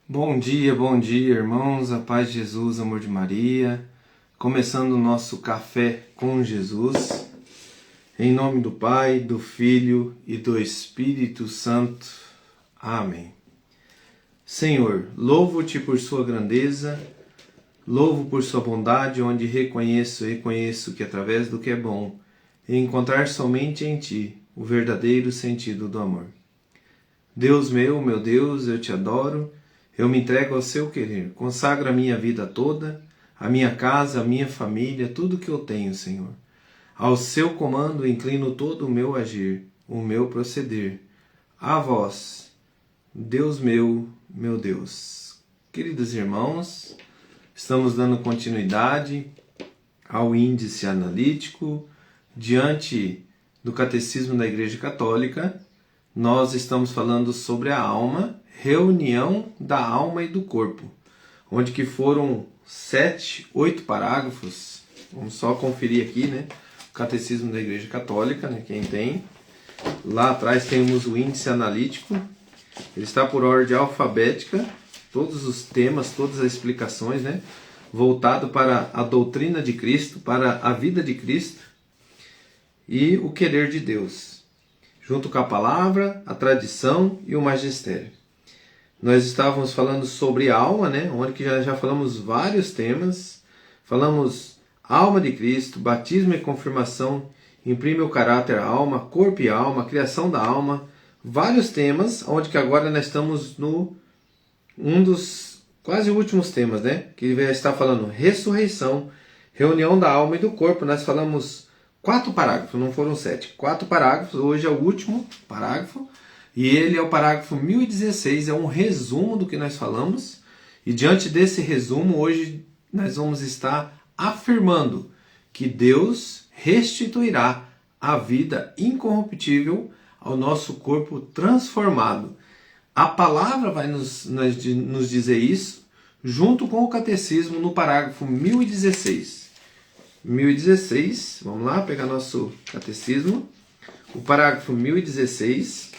Bom dia, irmãos, a paz de Jesus, amor de Maria. Começando o nosso café com Jesus, em nome do Pai, do Filho e do Espírito Santo. Amém. Senhor, louvo-te por sua grandeza, louvo por sua bondade, onde reconheço que através do que é bom, encontrar somente em ti o verdadeiro sentido do amor. Deus meu Deus, eu te adoro. Eu me entrego ao seu querer, consagro a minha vida toda, a minha casa, a minha família, tudo que eu tenho, Senhor. Ao seu comando inclino todo o meu agir, o meu proceder. A vós, Deus meu Deus. Queridos irmãos, estamos dando continuidade ao índice analítico diante do Catecismo da Igreja Católica. Nós estamos falando sobre a alma, reunião da alma e do corpo, onde que foram 8 parágrafos. Vamos só conferir aqui, né? O Catecismo da Igreja Católica, né? Quem tem. Lá atrás temos o índice analítico. Ele está por ordem alfabética, todos os temas, todas as explicações, né? Voltado para a doutrina de Cristo, para a vida de Cristo e o querer de Deus, junto com a palavra, a tradição e o magistério. Nós estávamos falando sobre a alma, né? Onde que já falamos vários temas. Falamos alma de Cristo, batismo e confirmação, imprime o caráter à alma, corpo e alma, criação da alma. Vários temas, onde que agora nós estamos no um dos quase últimos temas, né? Que ele está falando ressurreição, reunião da alma e do corpo. Nós falamos 4 parágrafos, não foram 7. 4 parágrafos, hoje é o último parágrafo. E ele é o parágrafo 1016, é um resumo do que nós falamos. E diante desse resumo, hoje nós vamos estar afirmando que Deus restituirá a vida incorruptível ao nosso corpo transformado. A palavra vai nos dizer isso, junto com o catecismo, no parágrafo 1016. 1016, vamos lá, pegar nosso catecismo. O parágrafo 1016...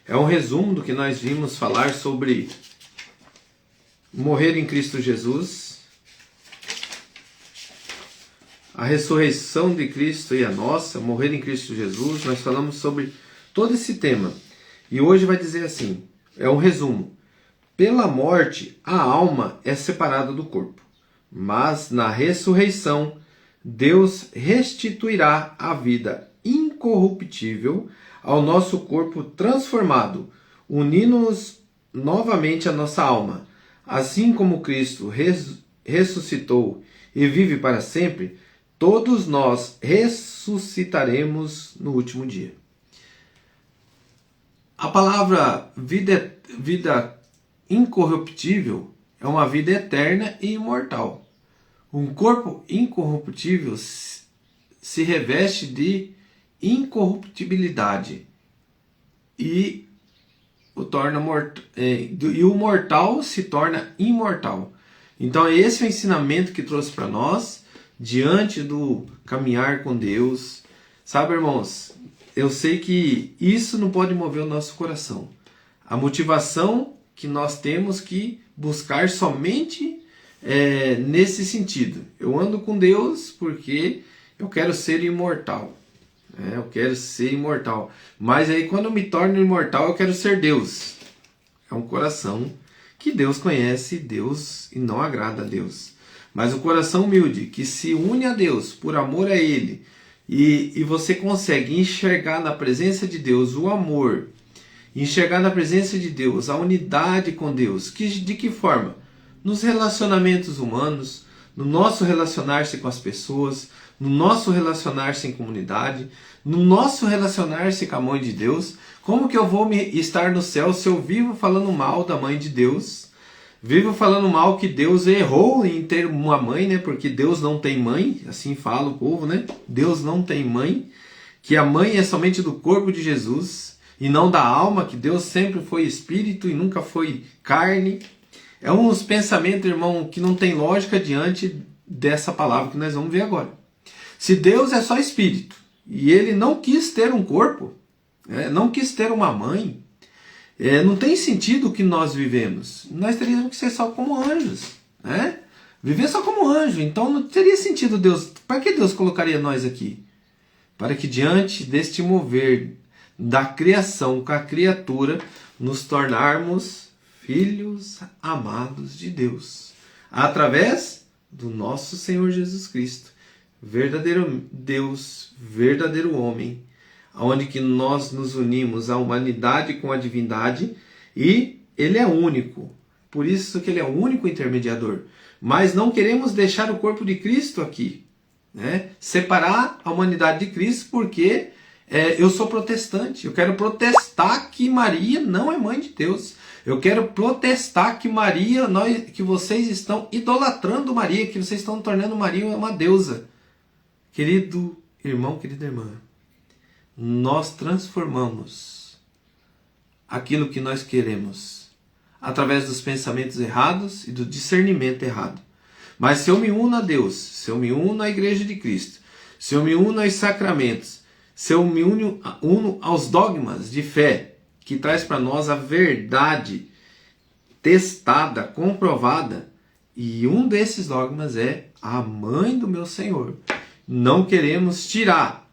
é um resumo do que nós vimos falar sobre morrer em Cristo Jesus, a ressurreição de Cristo e a nossa, morrer em Cristo Jesus. Nós falamos sobre todo esse tema. E hoje vai dizer assim, é um resumo. Pela morte, a alma é separada do corpo, mas na ressurreição, Deus restituirá a vida incorruptível ao nosso corpo transformado, unindo-nos novamente à nossa alma. Assim como Cristo ressuscitou e vive para sempre, todos nós ressuscitaremos no último dia. A palavra vida incorruptível é uma vida eterna e imortal. Um corpo incorruptível se reveste de incorruptibilidade e o mortal se torna imortal. Então é esse o ensinamento que trouxe para nós diante do caminhar com Deus. Sabe, irmãos, eu sei que isso não pode mover o nosso coração. A motivação que nós temos que buscar somente nesse sentido. Eu ando com Deus porque eu quero ser imortal. Eu quero ser imortal. Mas aí quando eu me torno imortal, eu quero ser Deus. É um coração que Deus conhece, Deus, e não agrada a Deus. Mas o coração humilde, que se une a Deus por amor a Ele, e você consegue enxergar na presença de Deus o amor, enxergar na presença de Deus a unidade com Deus. De que forma? Nos relacionamentos humanos, no nosso relacionar-se com as pessoas, no nosso relacionar-se em comunidade, no nosso relacionar-se com a mãe de Deus. Como que eu vou estar no céu se eu vivo falando mal da mãe de Deus? Vivo falando mal que Deus errou em ter uma mãe, né? Porque Deus não tem mãe, assim fala o povo, né? Deus não tem mãe, que a mãe é somente do corpo de Jesus e não da alma, que Deus sempre foi espírito e nunca foi carne. É uns pensamentos, irmão, que não tem lógica diante dessa palavra que nós vamos ver agora. Se Deus é só espírito e Ele não quis ter um corpo, não quis ter uma mãe, Não tem sentido o que nós vivemos. Nós teríamos que ser só como anjos, né? Viver só como anjo. Então não teria sentido Deus. Para que Deus colocaria nós aqui? Para que diante deste mover da criação com a criatura, nos tornarmos filhos amados de Deus. Através do nosso Senhor Jesus Cristo. Verdadeiro Deus, verdadeiro homem. Onde que nós nos unimos a humanidade com a divindade. E Ele é único. Por isso que Ele é o único intermediador. Mas não queremos deixar o corpo de Cristo aqui, né? Separar a humanidade de Cristo porque eu sou protestante. Eu quero protestar que Maria não é mãe de Deus. Eu quero protestar que que vocês estão idolatrando Maria, que vocês estão tornando Maria uma deusa. Querido irmão, querida irmã, nós transformamos aquilo que nós queremos através dos pensamentos errados e do discernimento errado. Mas se eu me uno a Deus, se eu me uno à Igreja de Cristo, se eu me uno aos sacramentos, se eu me uno aos dogmas de fé, que traz para nós a verdade testada, comprovada, e um desses dogmas é a mãe do meu Senhor. Não queremos tirar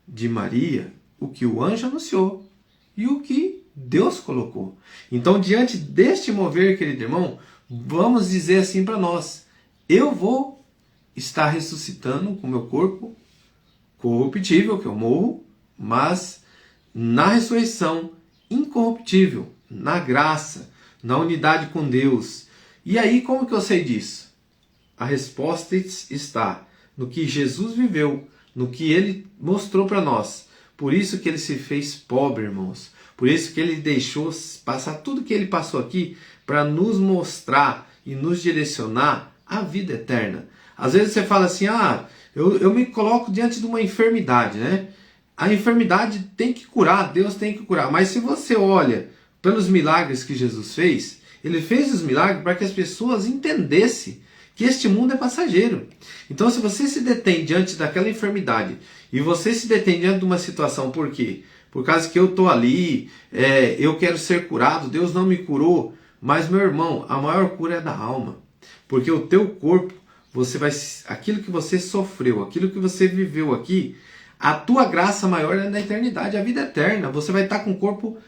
de Maria o que o anjo anunciou e o que Deus colocou. Então, diante deste mover, querido irmão, vamos dizer assim para nós: eu vou estar ressuscitando com o meu corpo corruptível, que eu morro, mas na ressurreição incorruptível, na graça, na unidade com Deus. E aí, como que eu sei disso? A resposta está no que Jesus viveu, no que Ele mostrou para nós. Por isso que Ele se fez pobre, irmãos. Por isso que Ele deixou passar tudo que Ele passou aqui para nos mostrar e nos direcionar à vida eterna. Às vezes você fala assim, eu me coloco diante de uma enfermidade, né? A enfermidade tem que curar, Deus tem que curar. Mas se você olha pelos milagres que Jesus fez, Ele fez os milagres para que as pessoas entendessem que este mundo é passageiro. Então, se você se detém diante daquela enfermidade e você se detém diante de uma situação, por quê? Por causa que eu estou ali, eu quero ser curado, Deus não me curou. Mas, meu irmão, a maior cura é da alma. Porque o teu corpo, aquilo que você sofreu, aquilo que você viveu aqui, a tua graça maior é na eternidade, a vida eterna. Você vai estar com um corpo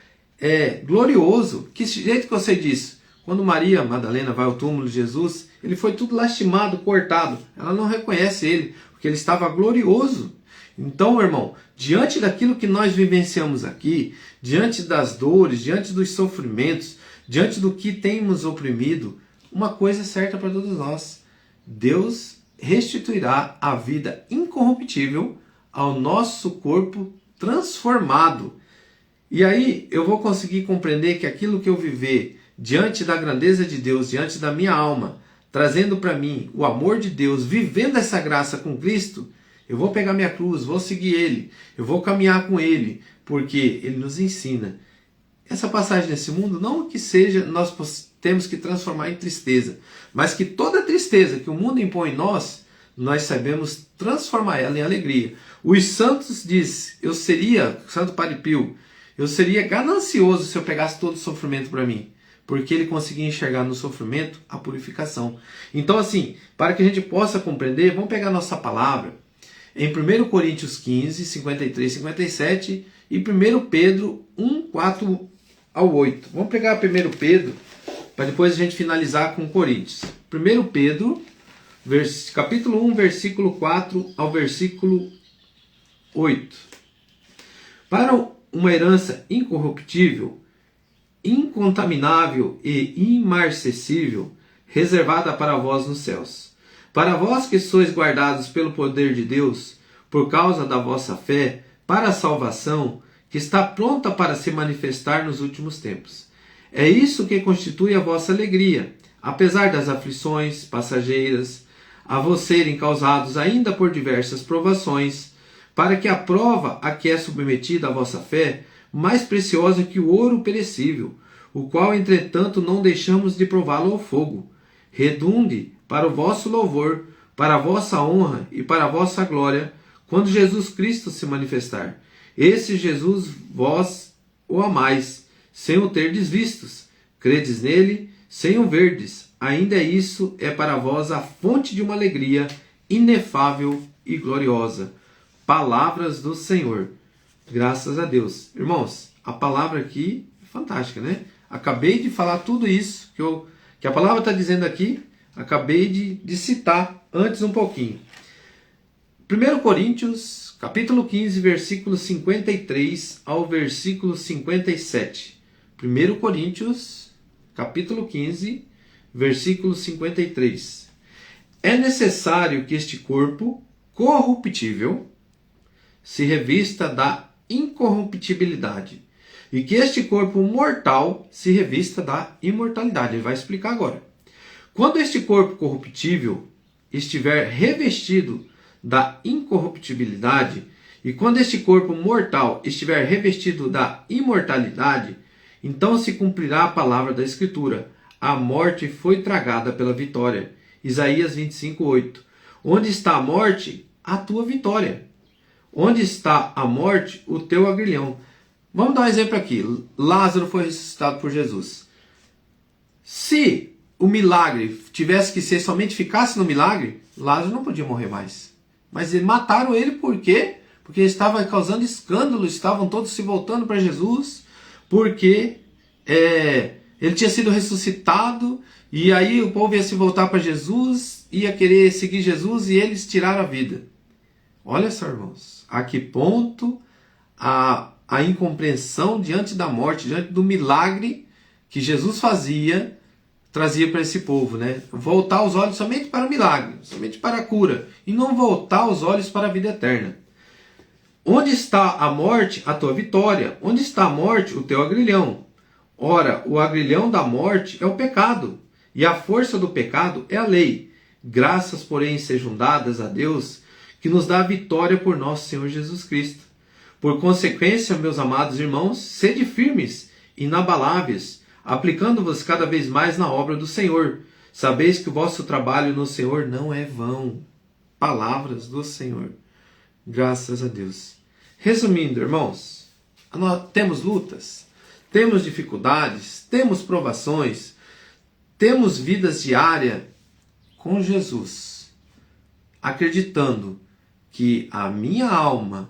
glorioso. Que jeito que você diz? Quando Maria Madalena vai ao túmulo de Jesus, ele foi tudo lastimado, cortado. Ela não reconhece ele, porque ele estava glorioso. Então, meu irmão, diante daquilo que nós vivenciamos aqui, diante das dores, diante dos sofrimentos, diante do que temos oprimido, uma coisa é certa para todos nós: Deus restituirá a vida incorruptível ao nosso corpo transformado. E aí eu vou conseguir compreender que aquilo que eu viver diante da grandeza de Deus, diante da minha alma, trazendo para mim o amor de Deus, vivendo essa graça com Cristo, eu vou pegar minha cruz, vou seguir Ele, eu vou caminhar com Ele, porque Ele nos ensina. Essa passagem nesse mundo, não que seja, nós temos que transformar em tristeza, mas que toda tristeza que o mundo impõe em nós, nós sabemos transformar ela em alegria. Os santos diz, Santo Padre Pio, eu seria ganancioso se eu pegasse todo o sofrimento para mim, porque ele conseguia enxergar no sofrimento a purificação. Então, assim, para que a gente possa compreender, vamos pegar nossa palavra em 1 Coríntios 15, 53, 57 e 1 Pedro 1, 4 ao 8. Vamos pegar 1 Pedro, para depois a gente finalizar com Coríntios. 1 Pedro, capítulo 1, versículo 4 ao versículo 8. Para uma herança incorruptível, incontaminável e imarcessível, reservada para vós nos céus. Para vós que sois guardados pelo poder de Deus, por causa da vossa fé, para a salvação, que está pronta para se manifestar nos últimos tempos. É isso que constitui a vossa alegria, apesar das aflições passageiras, a vos serem causados ainda por diversas provações, para que a prova a que é submetida a vossa fé, mais preciosa que o ouro perecível, o qual, entretanto, não deixamos de prová-lo ao fogo, redunde para o vosso louvor, para a vossa honra e para a vossa glória, quando Jesus Cristo se manifestar. Esse Jesus vós o amais, sem o terdes vistos. Credes nele, sem o verdes. Ainda isso é para vós a fonte de uma alegria inefável e gloriosa. Palavras do Senhor. Graças a Deus. Irmãos, a palavra aqui é fantástica, né? Acabei de falar tudo isso que a palavra está dizendo aqui. Acabei de citar antes um pouquinho. 1 Coríntios, capítulo 15, versículo 53 ao versículo 57. 1 Coríntios, capítulo 15, versículo 53. É necessário que este corpo corruptível se revista da incorruptibilidade e que este corpo mortal se revista da imortalidade. Ele vai explicar agora. Quando este corpo corruptível estiver revestido da incorruptibilidade e quando este corpo mortal estiver revestido da imortalidade, então se cumprirá a palavra da Escritura. A morte foi tragada pela vitória. Isaías 25:8. Onde está a morte? A tua vitória. Onde está a morte? O teu aguilhão. Vamos dar um exemplo aqui. Lázaro foi ressuscitado por Jesus. Se o milagre tivesse que ser somente ficasse no milagre, Lázaro não podia morrer mais. Mas mataram ele por quê? Porque ele estava causando escândalo, estavam todos se voltando para Jesus, porque ele tinha sido ressuscitado, e aí o povo ia se voltar para Jesus, ia querer seguir Jesus, e eles tiraram a vida. Olha só, irmãos, a que ponto a incompreensão diante da morte, diante do milagre que Jesus fazia, trazia para esse povo, né? Voltar os olhos somente para o milagre, somente para a cura, e não voltar os olhos para a vida eterna. Onde está a morte? A tua vitória. Onde está a morte? O teu agrilhão. Ora, o agrilhão da morte é o pecado, e a força do pecado é a lei. Graças, porém, sejam dadas a Deus, que nos dá a vitória por nosso Senhor Jesus Cristo. Por consequência, meus amados irmãos, sede firmes, inabaláveis, aplicando-vos cada vez mais na obra do Senhor. Sabeis que o vosso trabalho no Senhor não é vão. Palavras do Senhor. Graças a Deus. Resumindo, irmãos, nós temos lutas, temos dificuldades, temos provações, temos vidas diárias com Jesus, acreditando que a minha alma,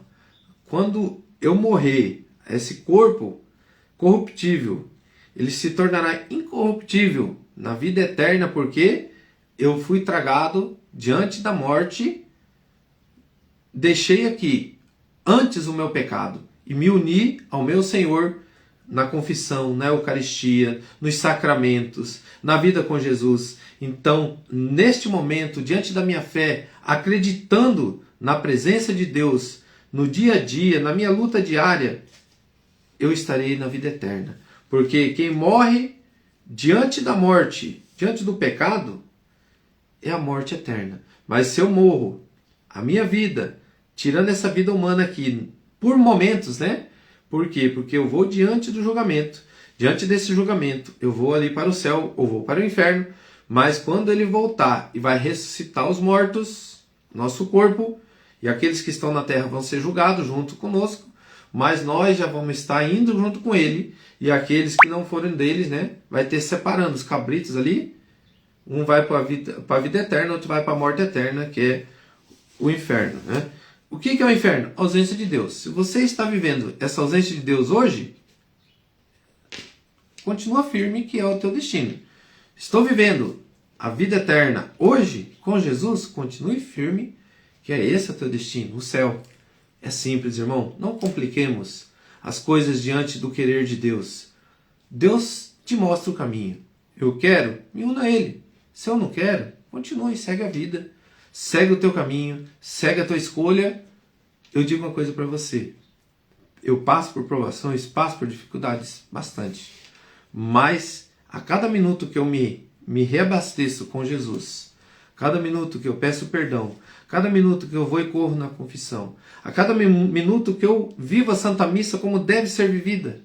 quando eu morrer, esse corpo corruptível, ele se tornará incorruptível na vida eterna, porque eu fui tragado diante da morte, deixei aqui antes o meu pecado e me uni ao meu Senhor na confissão, na Eucaristia, nos sacramentos, na vida com Jesus. Então, neste momento, diante da minha fé, acreditando na presença de Deus, no dia a dia, na minha luta diária, eu estarei na vida eterna. Porque quem morre diante da morte, diante do pecado, é a morte eterna. Mas se eu morro a minha vida, tirando essa vida humana aqui, por momentos, né? Por quê? Porque eu vou diante do julgamento. Diante desse julgamento, eu vou ali para o céu ou vou para o inferno. Mas quando ele voltar e vai ressuscitar os mortos, nosso corpo, e aqueles que estão na terra vão ser julgados junto conosco, mas nós já vamos estar indo junto com ele, e aqueles que não foram deles, né, vai ter separando os cabritos ali, um vai para a vida eterna, outro vai para a morte eterna, que é o inferno, né? O que é o inferno? A ausência de Deus. Se você está vivendo essa ausência de Deus hoje, continua firme que é o teu destino. Estou vivendo a vida eterna hoje com Jesus, continue firme que é esse o teu destino, o céu. É simples, irmão. Não compliquemos as coisas diante do querer de Deus. Deus te mostra o caminho. Eu quero, me una a Ele. Se eu não quero, continue, segue a vida. Segue o teu caminho, segue a tua escolha. Eu digo uma coisa para você. Eu passo por provações, passo por dificuldades, bastante. Mas a cada minuto que eu me reabasteço com Jesus, cada minuto que eu peço perdão, cada minuto que eu vou e corro na confissão, a cada minuto que eu vivo a Santa Missa como deve ser vivida,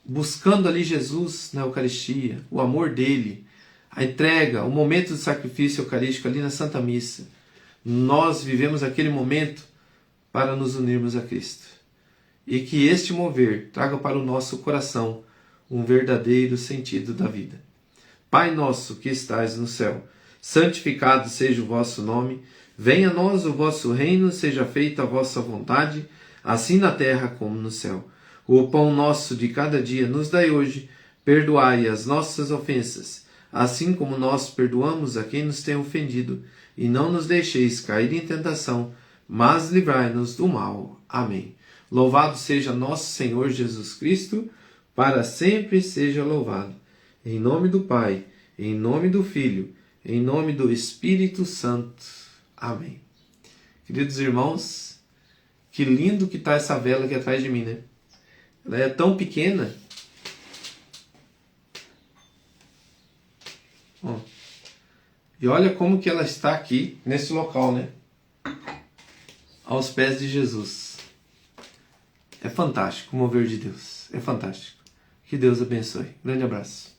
buscando ali Jesus na Eucaristia, o amor dele, a entrega, o momento do sacrifício eucarístico ali na Santa Missa, nós vivemos aquele momento para nos unirmos a Cristo. e que este mover traga para o nosso coração um verdadeiro sentido da vida. Pai nosso que estais no céu, santificado seja o vosso nome, venha a nós o vosso reino, seja feita a vossa vontade, assim na terra como no céu. O pão nosso de cada dia nos dai hoje, perdoai as nossas ofensas, assim como nós perdoamos a quem nos tem ofendido, e não nos deixeis cair em tentação, mas livrai-nos do mal. Amém. Louvado seja nosso Senhor Jesus Cristo, para sempre seja louvado. Em nome do Pai, em nome do Filho, em nome do Espírito Santo. Amém. Queridos irmãos, que lindo que está essa vela aqui atrás de mim, né? Ela é tão pequena. Ó. E olha como que ela está aqui, nesse local, né? Aos pés de Jesus. É fantástico o mover de Deus. É fantástico. Que Deus abençoe. Grande abraço.